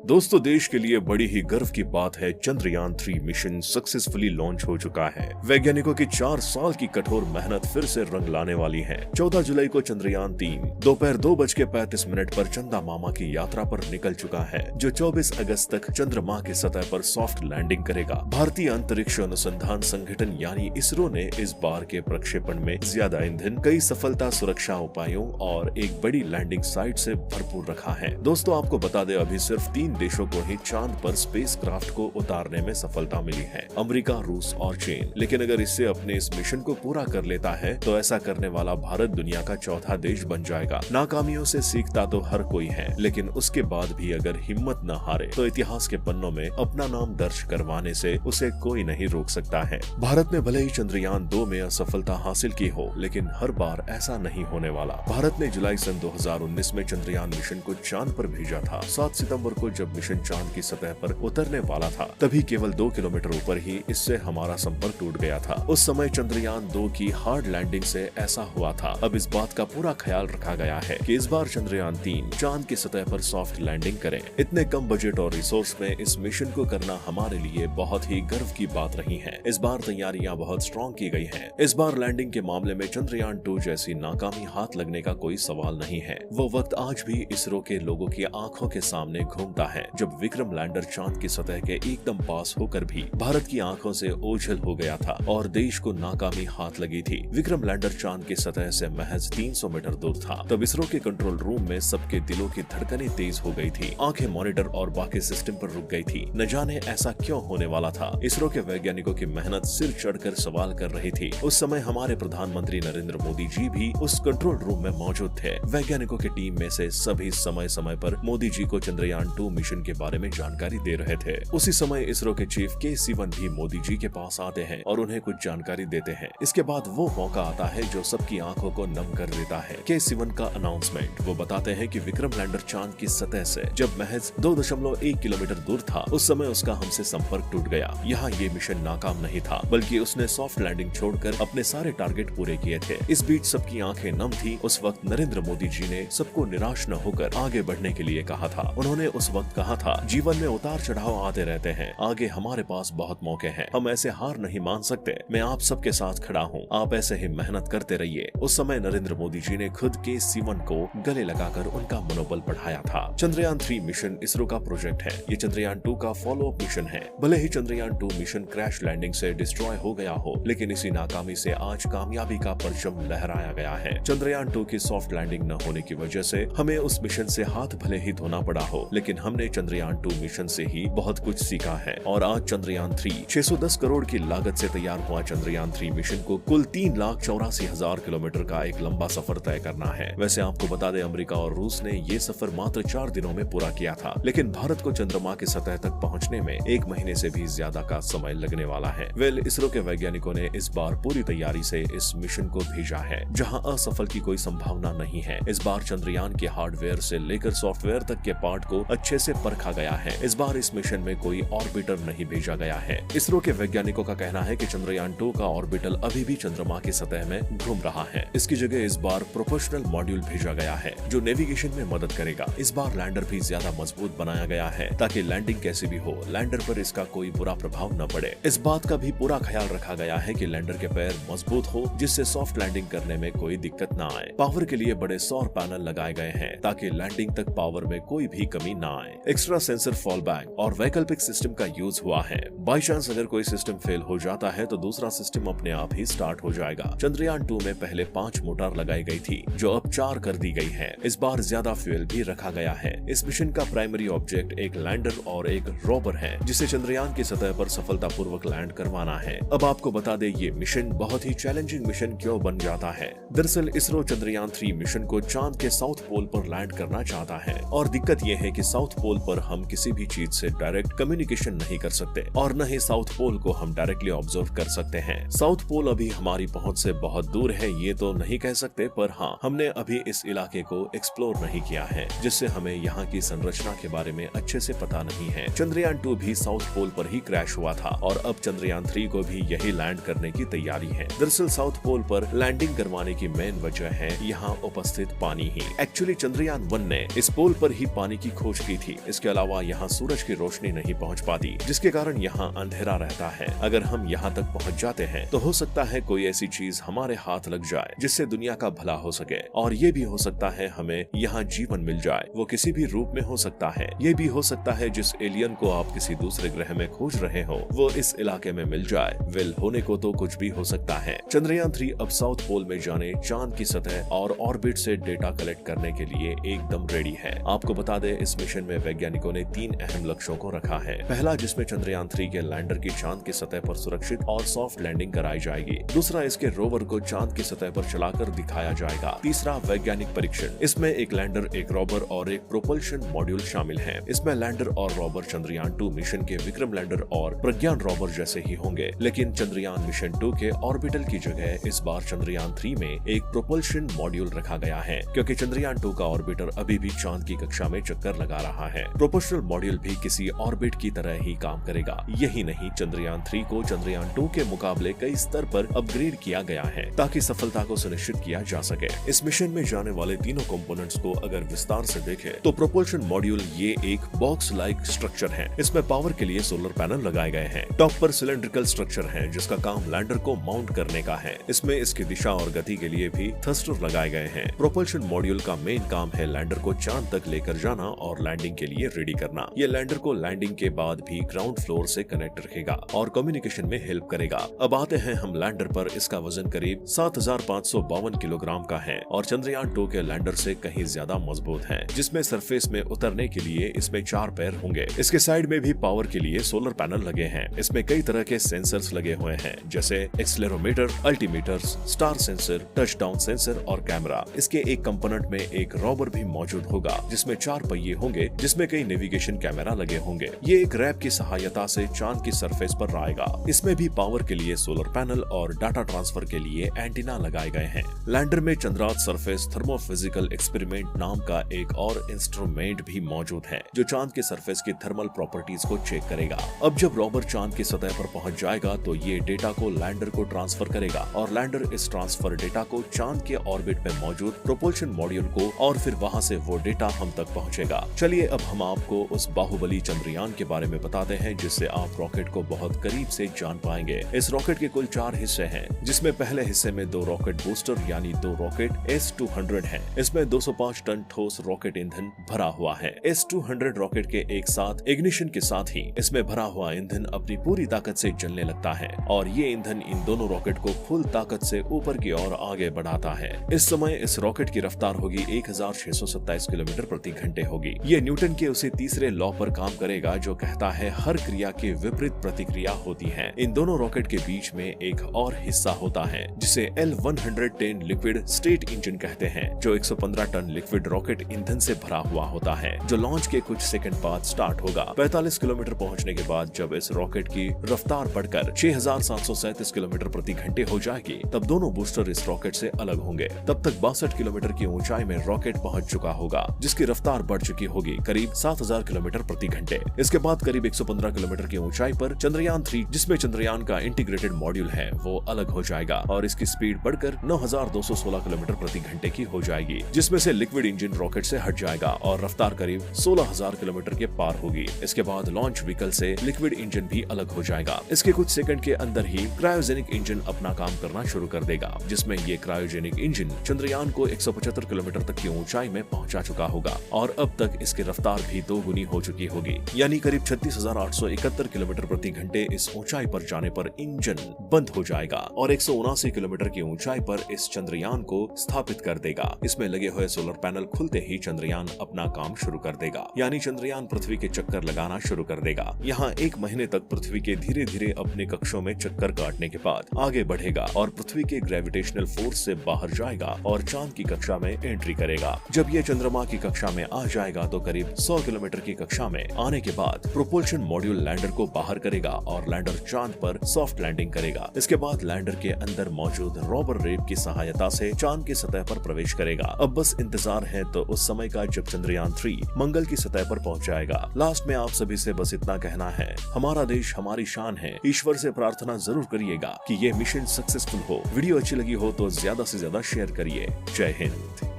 दोस्तों, देश के लिए बड़ी ही गर्व की बात है, चंद्रयान 3 मिशन सक्सेसफुली लॉन्च हो चुका है। वैज्ञानिकों की 4 साल की कठोर मेहनत फिर से रंग लाने वाली है। 14 जुलाई को चंद्रयान 3 दोपहर 2:35 पर चंदा मामा की यात्रा पर निकल चुका है, जो 24 अगस्त तक चंद्रमा की सतह पर सॉफ्ट लैंडिंग करेगा। भारतीय अंतरिक्ष अनुसंधान संगठन यानी इसरो ने इस बार के प्रक्षेपण में ज्यादा ईंधन, कई सफलता सुरक्षा उपायों और एक बड़ी लैंडिंग साइट से भरपूर रखा है। दोस्तों, आपको बता दें, अभी सिर्फ 3 देशों को ही चांद पर स्पेसक्राफ्ट को उतारने में सफलता मिली है, अमेरिका, रूस और चीन। लेकिन अगर इससे अपने इस मिशन को पूरा कर लेता है तो ऐसा करने वाला भारत दुनिया का चौथा देश बन जाएगा। नाकामियों से सीखता तो हर कोई है, लेकिन उसके बाद भी अगर हिम्मत न हारे तो इतिहास के पन्नों में अपना नाम दर्ज करवाने से उसे कोई नहीं रोक सकता है। भारत ने भले ही चंद्रयान 2 में असफलता हासिल की हो, लेकिन हर बार ऐसा नहीं होने वाला। भारत ने जुलाई सन 2019 में चंद्रयान मिशन को चांद पर भेजा था। 7 सितंबर को जब मिशन चांद की सतह पर उतरने वाला था, तभी केवल 2 किलोमीटर ऊपर ही इससे हमारा संपर्क टूट गया था। उस समय चंद्रयान 2 की हार्ड लैंडिंग से ऐसा हुआ था। अब इस बात का पूरा ख्याल रखा गया है कि इस बार चंद्रयान 3 चांद की सतह पर सॉफ्ट लैंडिंग करे। इतने कम बजट और रिसोर्स में इस मिशन को करना हमारे लिए बहुत ही गर्व की बात रही है। इस बार तैयारियां बहुत स्ट्रॉन्ग की गई हैं। इस बार लैंडिंग के मामले में चंद्रयान 2 जैसी नाकामी हाथ लगने का कोई सवाल नहीं है। वो वक्त आज भी इसरो के लोगों की आंखों के सामने घूमता है, जब विक्रम लैंडर चांद की सतह के एकदम पास होकर भी भारत की आंखों से ओझल हो गया था और देश को नाकामी हाथ लगी थी। विक्रम लैंडर चांद की सतह से महज 300 मीटर दूर था। तब इसरो के कंट्रोल रूम में सबके दिलों की धड़कनें तेज हो गई थी, आंखें मॉनिटर और बाकी सिस्टम पर रुक गई थी। न जाने ऐसा क्यों होने वाला था। इसरो के वैज्ञानिकों की मेहनत सिर चढ़कर सवाल कर रही थी। उस समय हमारे प्रधानमंत्री नरेंद्र मोदी जी भी उस कंट्रोल रूम में मौजूद थे। वैज्ञानिकों की टीम में से सभी समय समय पर मोदी जी को चंद्रयान 2 मिशन के बारे में जानकारी दे रहे थे। उसी समय इसरो के चीफ के. सिवन भी मोदी जी के पास आते हैं और उन्हें कुछ जानकारी देते हैं। इसके बाद वो मौका आता है जो सबकी आंखों को नम कर देता है। के. सिवन का अनाउंसमेंट। वो बताते हैं कि विक्रम लैंडर चांद की सतह से जब महज 2.1 किलोमीटर दूर था, उस समय उसका हमसे संपर्क टूट गया। यहाँ ये मिशन नाकाम नहीं था, बल्कि उसने सॉफ्ट लैंडिंग छोड़कर अपने सारे टारगेट पूरे किए थे। इस बीच सबकी आंखें नम थी। उस वक्त नरेंद्र मोदी जी ने सबको निराश न होकर आगे बढ़ने के लिए कहा था। उन्होंने उस वक्त कहा था, जीवन में उतार चढ़ाव आते रहते हैं, आगे हमारे पास बहुत मौके हैं, हम ऐसे हार नहीं मान सकते। मैं आप सबके साथ खड़ा हूँ, आप ऐसे ही मेहनत करते रहिए। उस समय नरेंद्र मोदी जी ने खुद के. सिवन को गले लगाकर उनका मनोबल बढ़ाया था। चंद्रयान 3 मिशन इसरो का प्रोजेक्ट है। ये चंद्रयान 2 का फॉलो अप मिशन है। भले ही चंद्रयान 2 मिशन क्रैश लैंडिंग से डिस्ट्रॉय हो गया हो, लेकिन इसी नाकामी से आज कामयाबी का परचम लहराया गया है। चंद्रयान 2 की सॉफ्ट लैंडिंग न होने की वजह से हमें उस मिशन से हाथ भले ही धोना पड़ा हो, लेकिन हमने चंद्रयान 2 मिशन से ही बहुत कुछ सीखा है। और आज चंद्रयान 3 610 करोड़ की लागत से तैयार हुआ चंद्रयान 3 मिशन को कुल 3,84,000 किलोमीटर का एक लंबा सफर तय करना है। वैसे आपको बता दें, अमेरिका और रूस ने ये सफर मात्र 4 दिनों में पूरा किया था, लेकिन भारत को चंद्रमा की सतह तक पहुंचने में 1 महीने से भी ज्यादा का समय लगने वाला है। इसरो के वैज्ञानिकों ने इस बार पूरी तैयारी से इस मिशन को भेजा है, जहां असफल की कोई संभावना नहीं है। इस बार चंद्रयान के हार्डवेयर से लेकर सॉफ्टवेयर तक के पार्ट को अच्छे से परखा गया है। इस बार इस मिशन में कोई ऑर्बिटर नहीं भेजा गया है। इसरो के वैज्ञानिकों का कहना है कि चंद्रयान 2 का ऑर्बिटल अभी भी चंद्रमा की सतह में घूम रहा है। इसकी जगह इस बार प्रोपोर्शनल मॉड्यूल भेजा गया है, जो नेविगेशन में मदद करेगा। इस बार लैंडर भी ज्यादा मजबूत बनाया गया है, ताकि लैंडिंग कैसी भी हो, लैंडर पर इसका कोई बुरा प्रभाव न पड़े। इस बात का भी पूरा ख्याल रखा गया है कि लैंडर के पैर मजबूत हो, जिससे सॉफ्ट लैंडिंग करने में कोई दिक्कत न आए। पावर के लिए बड़े सौर पैनल लगाए गए हैं, ताकि लैंडिंग तक पावर में कोई भी कमी न आए। एक्स्ट्रा सेंसर फॉल बैक और वैकल्पिक सिस्टम का यूज हुआ है। बाई चांस अगर कोई सिस्टम फेल हो जाता है तो दूसरा सिस्टम अपने आप ही स्टार्ट हो जाएगा। चंद्रयान 2 में पहले 5 मोटर लगाई गई थी, जो अब 4 कर दी गई है। इस बार ज्यादा फ्यूल भी रखा गया है। इस मिशन का प्राइमरी ऑब्जेक्ट एक लैंडर और एक रोवर है, जिसे चंद्रयान की सतह पर सफलतापूर्वक लैंड करवाना है। अब आपको बता दें, ये मिशन बहुत ही चैलेंजिंग मिशन क्यों बन जाता है। दरअसल इसरो चंद्रयान 3 मिशन को चांद के साउथ पोल पर लैंड करना चाहता है, और दिक्कत यह है कि साउथ पोल पर हम किसी भी चीज से डायरेक्ट कम्युनिकेशन नहीं कर सकते, और न ही साउथ पोल को हम डायरेक्टली ऑब्जर्व कर सकते हैं। साउथ पोल अभी हमारी पहुंच से बहुत दूर है, ये तो नहीं कह सकते, पर हाँ, हमने अभी इस इलाके को एक्सप्लोर नहीं किया है, जिससे हमें यहाँ की संरचना के बारे में अच्छे से पता नहीं है। चंद्रयान 2 भी साउथ पोल पर ही क्रैश हुआ था, और अब चंद्रयान 3 को भी यही लैंड करने की तैयारी है। दरअसल साउथ पोल पर लैंडिंग करवाने की मेन वजह है यहाँ उपस्थित पानी ही। एक्चुअली चंद्रयान 1 ने इस पोल पर ही पानी की खोज की थी, थी। इसके अलावा यहाँ सूरज की रोशनी नहीं पहुँच पाती, जिसके कारण यहाँ अंधेरा रहता है। अगर हम यहाँ तक पहुँच जाते हैं तो हो सकता है कोई ऐसी चीज हमारे हाथ लग जाए जिससे दुनिया का भला हो सके, और ये भी हो सकता है हमें यहाँ जीवन मिल जाए। वो किसी भी रूप में हो सकता है। ये भी हो सकता है जिस एलियन को आप किसी दूसरे ग्रह में खोज रहे हो वो इस इलाके में मिल जाए। वेल, होने को तो कुछ भी हो सकता है। चंद्रयान 3 अब साउथ पोल में जाने, चांद की सतह और ऑर्बिट से डेटा कलेक्ट करने के लिए एकदम रेडी है। आपको बता दें, इस मिशन में वैज्ञानिकों ने 3 अहम लक्ष्यों को रखा है। पहला, जिसमें चंद्रयान 3 के लैंडर की चांद की सतह पर सुरक्षित और सॉफ्ट लैंडिंग कराई जाएगी। दूसरा, इसके रोवर को चांद की सतह पर चलाकर दिखाया जाएगा। तीसरा, वैज्ञानिक परीक्षण। इसमें एक लैंडर, एक रोवर और एक प्रोपल्शन मॉड्यूल शामिल है। इसमें लैंडर और रोवर चंद्रयान 2 मिशन के विक्रम लैंडर और प्रज्ञान रोवर जैसे ही होंगे, लेकिन चंद्रयान मिशन 2 के ऑर्बिटल की जगह इस बार चंद्रयान 3 में एक प्रोपल्शन मॉड्यूल रखा गया है, क्योंकि चंद्रयान 2 का ऑर्बिटर अभी भी चांद की कक्षा में चक्कर लगा रहा है। प्रोपल्शन मॉड्यूल भी किसी ऑर्बिट की तरह ही काम करेगा। यही नहीं, चंद्रयान 3 को चंद्रयान 2 के मुकाबले कई स्तर पर अपग्रेड किया गया है ताकि सफलता को सुनिश्चित किया जा सके। इस मिशन में जाने वाले तीनों कंपोनेंट्स को अगर विस्तार से देखें तो प्रोपल्शन मॉड्यूल ये एक बॉक्स लाइक स्ट्रक्चर है। इसमें पावर के लिए सोलर पैनल लगाए गए हैं। टॉप पर सिलेंड्रिकल स्ट्रक्चर है जिसका काम लैंडर को माउंट करने का है। इसमें इसकी दिशा और गति के लिए भी थ्रस्टर लगाए गए हैं। प्रोपल्शन मॉड्यूल का मेन काम है लैंडर को चांद तक लेकर जाना और लैंडिंग के लिए रेडी करना। ये लैंडर को लैंडिंग के बाद भी ग्राउंड फ्लोर से कनेक्ट रखेगा और कम्युनिकेशन में हेल्प करेगा। अब आते हैं हम लैंडर पर। इसका वजन करीब 7552 किलोग्राम का है और चंद्रयान 2 के लैंडर से कहीं ज्यादा मजबूत है, जिसमें सरफेस में उतरने के लिए इसमें 4 पैर होंगे। इसके साइड में भी पावर के लिए सोलर पैनल लगे हैं। इसमें कई तरह के सेंसर्स लगे हुए हैं, जैसे accelerometer, altimeters, star sensor, touch down sensor और कैमरा। इसके एक कंपोनेंट में एक रोवर भी मौजूद होगा जिसमें 4 पहिए होंगे, जिसमें कई नेविगेशन कैमरा लगे होंगे। ये एक रैप की सहायता से चांद की सरफेस पर आएगा। इसमें भी पावर के लिए सोलर पैनल और डाटा ट्रांसफर के लिए एंटीना लगाए गए हैं। लैंडर में चंद्रार्थ सरफेस थर्मोफिजिकल एक्सपेरिमेंट नाम का एक और इंस्ट्रूमेंट भी मौजूद है जो चांद के सरफेस की थर्मल प्रॉपर्टीज को चेक करेगा। अब जब रोवर चांद की सतह पर पहुंच जाएगा तो ये डेटा को लैंडर को ट्रांसफर करेगा और लैंडर इस ट्रांसफर डेटा को चांद के ऑर्बिट में मौजूद प्रोपल्शन मॉड्यूल को, और फिर वहां से वो डेटा हम तक पहुंचेगा। चलिए अब हम आपको उस बाहुबली चंद्रयान के बारे में बताते हैं जिससे आप रॉकेट को बहुत करीब से जान पाएंगे। इस रॉकेट के कुल 4 हिस्से हैं, जिसमें पहले हिस्से में 2 रॉकेट बूस्टर यानी 2 रॉकेट S-200 हैं। इसमें 205 टन ठोस रॉकेट ईंधन भरा हुआ है। S-200 रॉकेट के एक साथ इग्निशन के साथ ही इसमें भरा हुआ ईंधन अपनी पूरी ताकत से जलने लगता है और ये ईंधन इन दोनों रॉकेट को फुल ताकत से ऊपर की ओर आगे बढ़ाता है। इस समय इस रॉकेट की रफ्तार होगी 1627 किलोमीटर प्रति घंटे होगी। ये न्यूटन के उसी तीसरे लॉ पर काम करेगा जो कहता है हर क्रिया की विपरीत प्रतिक्रिया होती है। इन दोनों रॉकेट के बीच में एक और हिस्सा होता है जिसे L-110 लिक्विड स्टेट इंजन कहते हैं, जो 115 टन लिक्विड रॉकेट ईंधन से भरा हुआ होता है, जो लॉन्च के कुछ सेकंड बाद स्टार्ट होगा। 45 किलोमीटर पहुंचने के बाद जब इस रॉकेट की रफ्तार बढ़कर 6737 किलोमीटर प्रति घंटे हो जाएगी, तब दोनों बूस्टर इस रॉकेट से अलग होंगे। तब तक 62 किलोमीटर की ऊंचाई में रॉकेट पहुंच चुका होगा, जिसकी रफ्तार बढ़ चुकी होगी करीब 7000 किलोमीटर प्रति घंटे। इसके बाद करीब 115 किलोमीटर की ऊंचाई पर चंद्रयान 3, जिसमें चंद्रयान का इंटीग्रेटेड मॉड्यूल है, वो अलग हो जाएगा और इसकी स्पीड बढ़कर 9216 किलोमीटर प्रति घंटे की हो जाएगी, जिसमें से लिक्विड इंजन रॉकेट से हट जाएगा और रफ्तार करीब 16000 किलोमीटर के पार होगी। इसके बाद लॉन्च व्हीकल से लिक्विड इंजन भी अलग हो जाएगा। इसके कुछ सेकंड के अंदर ही क्रायोजेनिक इंजन अपना काम करना शुरू कर देगा, जिसमें ये क्रायोजेनिक इंजन चंद्रयान को 175 किलोमीटर तक की ऊंचाई में पहुंचा चुका होगा और अब तक इसकी रफ्तार भी 2 गुनी हो चुकी होगी, यानी करीब 36,871 किलोमीटर प्रति घंटे। इस ऊंचाई पर जाने पर इंजन बंद हो जाएगा और 179 किलोमीटर की ऊंचाई पर इस चंद्रयान को स्थापित कर देगा। इसमें लगे हुए सोलर पैनल खुलते ही चंद्रयान अपना काम शुरू कर देगा, यानी चंद्रयान पृथ्वी के चक्कर लगाना शुरू कर देगा। यहाँ 1 महीने तक पृथ्वी के धीरे धीरे अपने कक्षों में चक्कर काटने के बाद आगे बढ़ेगा और पृथ्वी के ग्रेविटेशनल फोर्स से बाहर जाएगा और चांद की कक्षा में एंट्री करेगा। जब ये चंद्रमा की कक्षा में आ जाएगा तो करीब 100 किलोमीटर की कक्षा में आने के बाद प्रोपल्शन मॉड्यूल लैंडर को बाहर करेगा और लैंडर चांद पर सॉफ्ट लैंडिंग करेगा। इसके बाद लैंडर के अंदर मौजूद रोवर रेप की सहायता से चांद की सतह पर प्रवेश करेगा। अब बस इंतजार है तो उस समय का जब चंद्रयान 3 मंगल की सतह पर पहुंच जाएगा। लास्ट में आप सभी से बस इतना कहना है, हमारा देश हमारी शान है। ईश्वर से प्रार्थना जरूर करिएगा कि ये मिशन सक्सेसफुल हो। वीडियो अच्छी लगी हो तो ज्यादा से ज्यादा शेयर करिए। जय हिंद।